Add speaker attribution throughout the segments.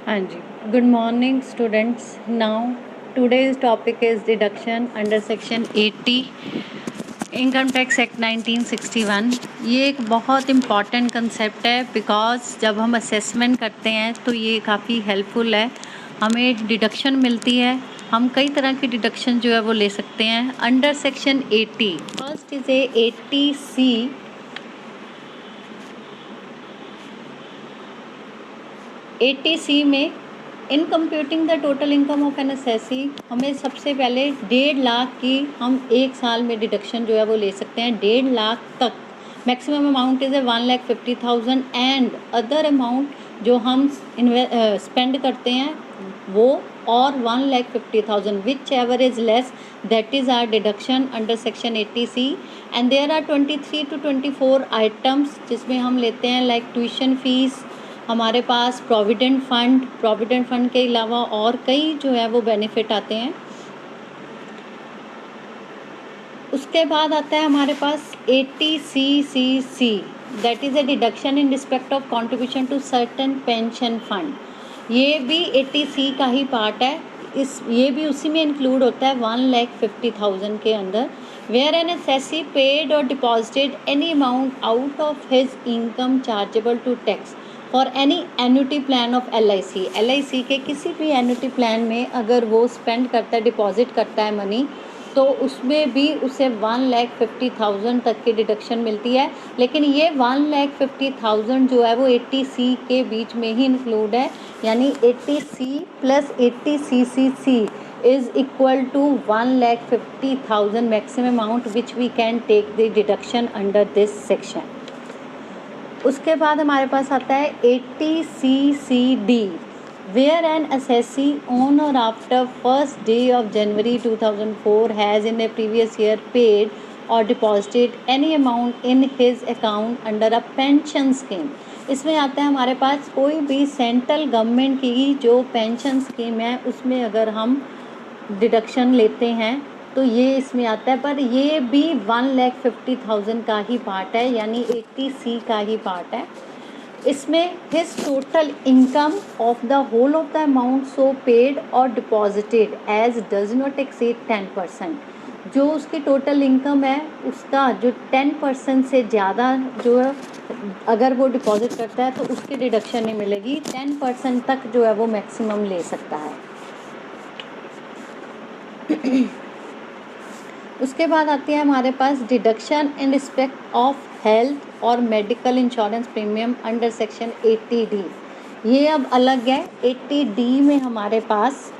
Speaker 1: हाँ जी, good morning students. Now today's topic is deduction under section 80 income tax act 1961। ये एक बहुत इम्पॉर्टेंट कंसेप्ट है बिकॉज जब हम असेसमेंट करते हैं तो ये काफ़ी हेल्पफुल है। हमें डिडक्शन मिलती है, हम कई तरह की डिडक्शन जो है वो ले सकते हैं under section 80। First is a 80C। 80C में in computing the total income of N assessee हमें सबसे पहले 1.5 लाख की हम एक साल में डिडक्शन जो है वो ले सकते हैं। 1.5 लाख तक maximum amount is 1,50,000 and other amount जो हम स्पेंड करते हैं वो और 1,50,000 whichever is less that is are deduction under section 80C। And there are 23 to 24 items जिसमें हम लेते हैं लाइक ट्यूशन फीस, हमारे पास प्रोविडेंट फंड के अलावा और कई जो है वो बेनिफिट आते हैं। उसके बाद आता है हमारे पास 80CCC that is a deduction in respect of contribution to certain pension fund. ये भी 80C का ही पार्ट है। ये भी उसी में इंक्लूड होता है 1,50,000 के अंदर। वेयर एन असेसी पेड और deposited any amount out of his income chargeable to tax for any annuity plan of LIC के किसी भी एन्युटी प्लान में अगर वो स्पेंड करता है, डिपॉजिट करता है मनी, तो उसमें भी उसे 1,50,000 तक की डिडक्शन मिलती है। लेकिन ये 1,50,000 जो है वो 80C के बीच में ही इंक्लूड है, यानी 80C plus 80CCC is equal to 1,50,000 maximum amount which we can take the deduction under this section. उसके बाद हमारे पास आता है 80CCD where an assessee on or after 1st day of January 2004 has in a previous year paid or deposited any amount in his account under a pension scheme। इसमें आता है हमारे पास कोई भी सेंट्रल गवर्नमेंट की जो पेंशन स्कीम है उसमें अगर हम डिडक्शन लेते हैं तो ये इसमें आता है, पर ये भी 1,50,000 का ही पार्ट है, यानी 80C का ही पार्ट है। इसमें his total income of the whole of the amount so paid और deposited as does not exceed 10%। जो उसकी टोटल इनकम है उसका जो 10% से ज़्यादा जो है अगर वो डिपॉजिट करता है तो उसकी डिडक्शन नहीं मिलेगी। 10% तक जो है वो मैक्सिमम ले सकता है। उसके बाद आती है हमारे पास deduction in respect of health और medical insurance premium under section 80D। ये अब अलग है। 80D में हमारे पास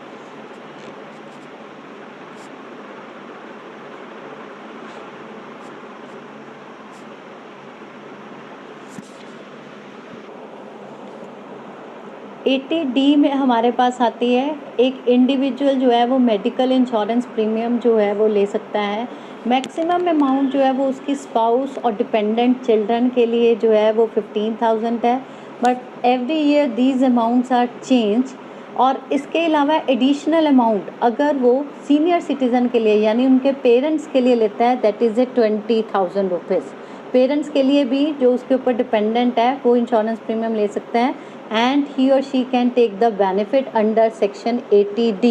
Speaker 1: में हमारे पास आती है एक इंडिविजुअल जो है वो मेडिकल इंश्योरेंस प्रीमियम जो है वो ले सकता है। मैक्सिमम अमाउंट जो है वो उसकी स्पाउस और डिपेंडेंट चिल्ड्रन के लिए जो है वो 15,000 है, but every year these amounts are change. और इसके अलावा एडिशनल अमाउंट अगर वो सीनियर सिटीज़न के लिए यानी उनके पेरेंट्स के लिए लेता है that is A 20,000 rupees. Parents के लिए भी जो उसके ऊपर डिपेंडेंट है वो इंश्योरेंस प्रीमियम ले सकते हैं and he or she can take the benefit under section 80D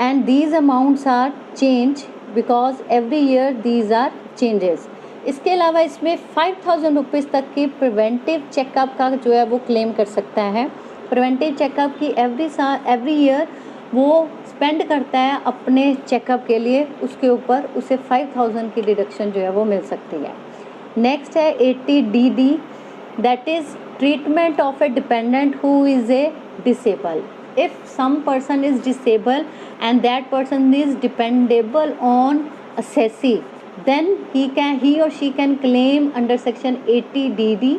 Speaker 1: and these amounts are changed because every year these are changes। इसके अलावा इसमें 5,000 रुपीज़ तक की प्रिवेंटिव चेकअप का जो है वो क्लेम कर सकता है। प्रिवेंटिव चेकअप की एवरी ईयर वो स्पेंड करता है अपने चेकअप के लिए, उसके ऊपर उसे 5,000 की डिडक्शन जो है वो मिल सकती है। नेक्स्ट है 80DD that is treatment of a dependent who is a disabled। if some person is disabled and that person is dependable on assessee then he or she can claim under section 80DD।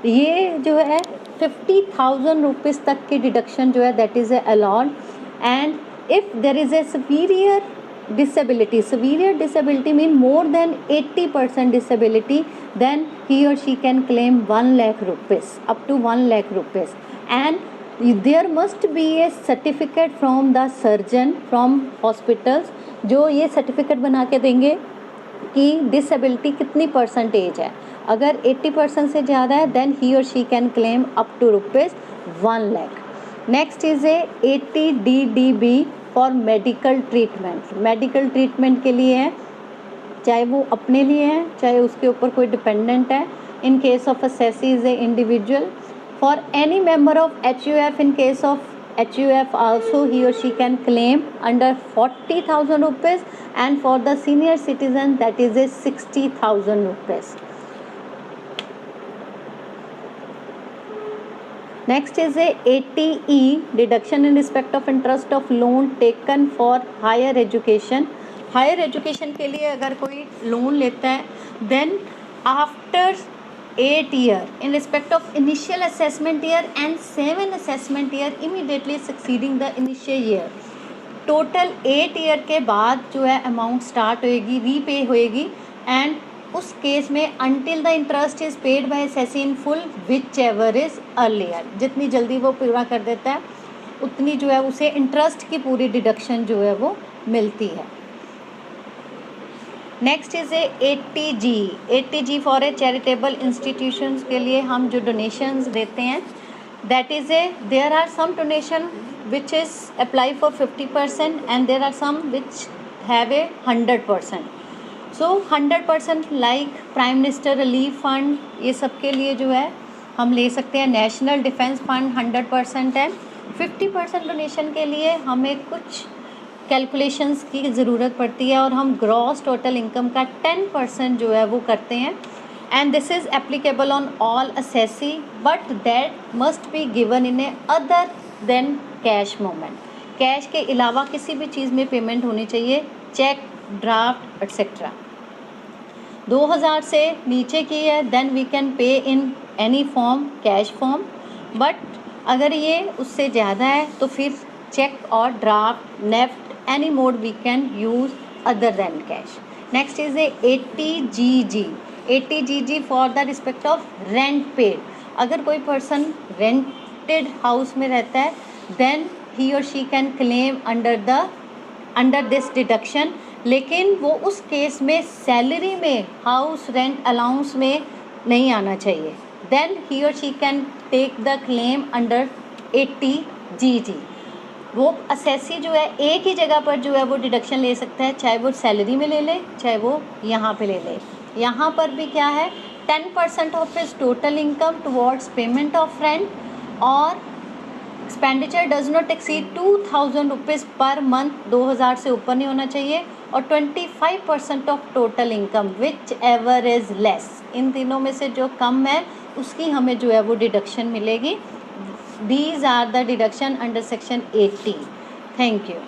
Speaker 1: ये जो है 50,000 rupees तक की deduction जो है that is allowed। and if there is a severe disability mean more than 80% disability then he or she can claim 1 lakh rupees up to 1 lakh rupees and there must be a certificate from the surgeon from hospitals जो ये certificate बना के देंगे कि disability कितनी percentage है। अगर 80% से ज़्यादा है then he or she can claim up to rupees 1 lakh। Next is A 80 DDB for medical treatment. Medical treatment के लिए है, चाहे वो अपने लिए है चाहे उसके ऊपर कोई डिपेंडेंट है। In case of assessee is a individual. For any member of HUF, in case of HUF also he or she can claim under 40,000 rupees, and for the senior citizen that is a 60,000 rupees. Next is a 80E deduction in respect of interest of loan taken for higher education. Higher education के लिए अगर कोई loan लेता है then after 8 year in respect of initial assessment year and 7 assessment year immediately succeeding the initial year, total 8 year के बाद जो है अमाउंट स्टार्ट होएगी, रीपे होएगी, एंड उस केस में until the interest is paid by assessee in full whichever is earlier, जितनी जल्दी वो पूरा कर देता है उतनी जो है उसे इंटरेस्ट की पूरी डिडक्शन जो है वो मिलती है। Next is a 80G। 80G for a charitable institutions के लिए हम जो डोनेशंस देते हैं, that is a there are some donation which is apply for 50% and there are some which have a 100%। So 100% like prime minister relief fund, ये सब के लिए जो है हम ले सकते हैं। नेशनल डिफेंस फंड 100% है। 50% डोनेशन के लिए हमें कुछ कैलकुलेशंस की ज़रूरत पड़ती है और हम ग्रॉस टोटल इनकम का 10% जो है वो करते हैं, and this is applicable on all assessee but that must be given in A other than cash moment. Cash के अलावा किसी भी चीज़ में पेमेंट होनी चाहिए, चेक, ड्राफ्ट एक्सेट्रा। 2000 से नीचे की है then we can pay in any form, cash form, but अगर ये उससे ज़्यादा है तो फिर चेक और draft, NEFT, any mode we can use other than cash. Next is a 80GG. 80GG for the respect of rent paid. अगर कोई person rented house में रहता है then he or she can claim under this deduction, लेकिन वो उस case में salary में हाउस रेंट अलाउंस में नहीं आना चाहिए। then he or she can take the claim under 80GG. वो असेसी जो है एक ही जगह पर जो है वो डिडक्शन ले सकता है, चाहे वो सैलरी में ले ले चाहे वो यहाँ पे ले ले। यहाँ पर भी क्या है, 10% of his total income towards payment of rent और expenditure does not exceed 2000 rupees per month, 2000 से ऊपर नहीं होना चाहिए, और 25% of total income whichever is less, इन तीनों में से जो कम है उसकी हमें जो है वो डिडक्शन मिलेगी। These are the deduction under section 80. Thank you.